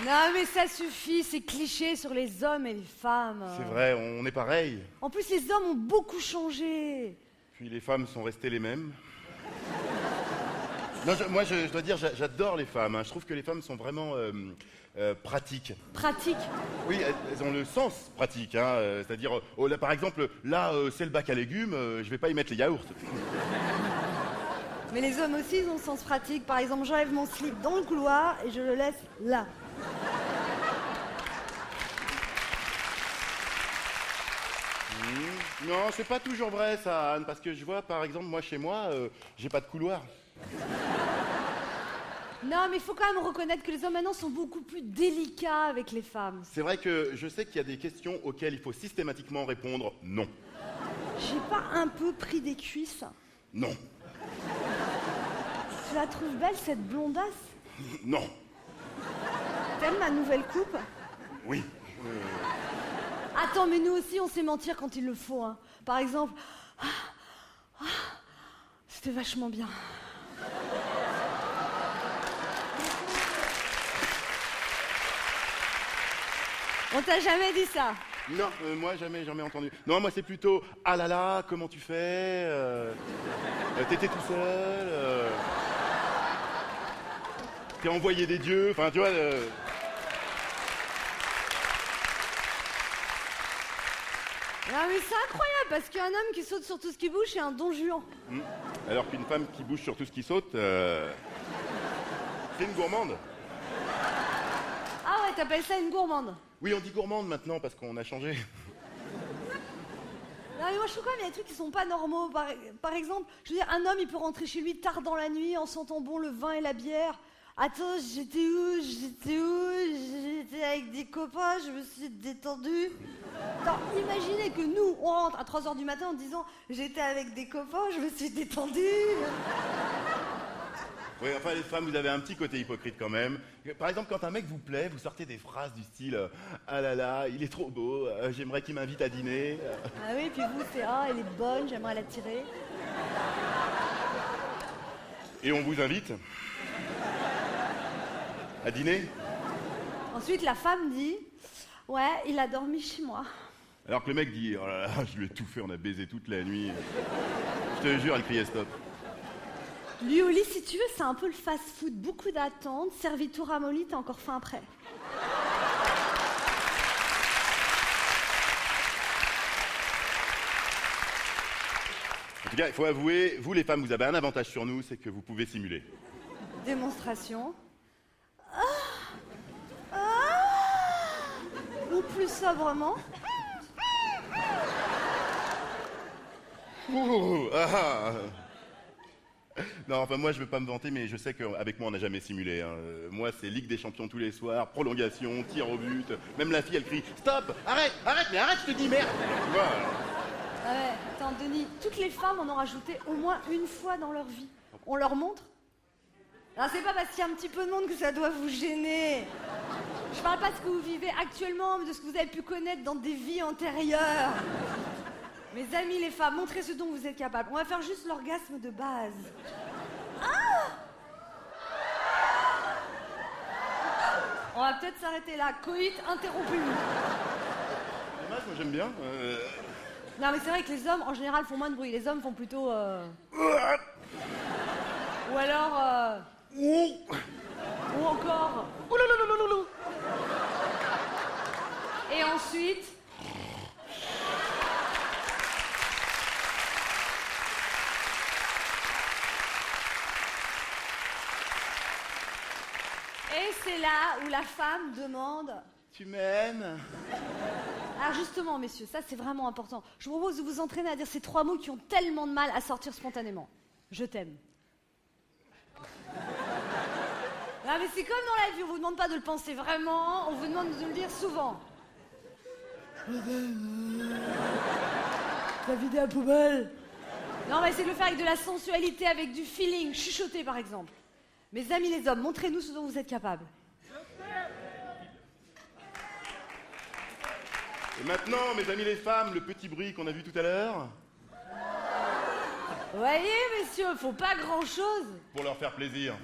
Non mais ça suffit, c'est cliché sur les hommes et les femmes. C'est vrai, on est pareil. En plus les hommes ont beaucoup changé. Puis les femmes sont restées les mêmes. Non, moi je dois dire, j'adore les femmes. Hein. Je trouve que les femmes sont vraiment pratiques. Pratique. Oui, elles ont le sens pratique. Hein. C'est-à-dire, oh, là, par exemple, là, c'est le bac à légumes, je vais pas y mettre les yaourts. Mais les hommes aussi ils ont le sens pratique. Par exemple, j'enlève mon slip dans le couloir et je le laisse là. Non, c'est pas toujours vrai ça, Anne, parce que je vois, par exemple, moi chez moi, j'ai pas de couloir. Non mais il faut quand même reconnaître que les hommes maintenant sont beaucoup plus délicats avec les femmes. C'est vrai que je sais qu'il y a des questions auxquelles il faut systématiquement répondre non. J'ai pas un peu pris des cuisses? Non. Tu la trouves belle cette blondasse? Non. T'aimes ma nouvelle coupe? Oui. Attends, mais nous aussi, on sait mentir quand il le faut. Hein. Par exemple, c'était vachement bien. On t'a jamais dit ça? Non, moi jamais entendu. Non, moi c'est plutôt ah là là, comment tu fais t'étais tout seul t'es envoyé des dieux, enfin tu vois. Ah mais c'est incroyable parce qu'un homme qui saute sur tout ce qui bouge, c'est un don Juan. Alors qu'une femme qui bouge sur tout ce qui saute, c'est une gourmande. Ah ouais, t'appelles ça une gourmande? Oui, on dit gourmande maintenant parce qu'on a changé. Non mais moi je trouve quand même qu'il y a des trucs qui sont pas normaux. Par exemple, je veux dire, un homme il peut rentrer chez lui tard dans la nuit en sentant bon le vin et la bière. Attends, j'étais où? J'étais avec des copains, je me suis détendue. Attends, imaginez que nous, on rentre à 3h du matin en disant j'étais avec des copains, je me suis détendue. Oui, enfin les femmes, vous avez un petit côté hypocrite quand même. Par exemple, quand un mec vous plaît, vous sortez des phrases du style ah là là, il est trop beau, j'aimerais qu'il m'invite à dîner. Ah oui, puis vous, c'est ah, elle est bonne, j'aimerais la tirer. Et on vous invite à dîner. Ensuite, la femme dit ouais, il a dormi chez moi. Alors que le mec dit oh là là, je lui ai tout fait, on a baisé toute la nuit. Je te jure, elle criait stop. Lui au lit, si tu veux, c'est un peu le fast-food. Beaucoup d'attentes, servi tout ramolli, t'as encore faim après. En tout cas, il faut avouer, vous les femmes, vous avez un avantage sur nous, c'est que vous pouvez simuler. Démonstration. Ou plus sobrement. Ouh, ah. Non, enfin moi je veux pas me vanter, mais je sais qu'avec moi on n'a jamais simulé. Hein. Moi c'est Ligue des Champions tous les soirs, prolongation, tir au but. Même la fille elle crie stop, arrête, mais arrête, je te dis merde. Voilà. Ah ouais, attends Denis, toutes les femmes en ont rajouté au moins une fois dans leur vie. On leur montre? Alors c'est pas parce qu'il y a un petit peu de monde que ça doit vous gêner. Je parle pas de ce que vous vivez actuellement, mais de ce que vous avez pu connaître dans des vies antérieures. Mes amis les femmes, montrez ce dont vous êtes capables. On va faire juste l'orgasme de base. On va peut-être s'arrêter là. Coït interrompu. Dommage, moi j'aime bien. Non mais c'est vrai que les hommes en général font moins de bruit. Les hommes font plutôt ou alors ou encore oulouloulouloulou. Et ensuite et c'est là où la femme demande Tu m'aimes? alors justement, messieurs, ça c'est vraiment important. Je vous propose de vous entraîner à dire ces 3 mots qui ont tellement de mal à sortir spontanément. Je t'aime. Non mais c'est comme dans la vie, on vous demande pas de le penser vraiment, on vous demande de le dire souvent. La vidéo à poubelle. Non mais c'est de le faire avec de la sensualité, avec du feeling, chuchoter par exemple. Mes amis les hommes, montrez-nous ce dont vous êtes capables. Et maintenant, mes amis les femmes, le petit bruit qu'on a vu tout à l'heure. Voyez, messieurs, faut pas grand-chose. Pour leur faire plaisir.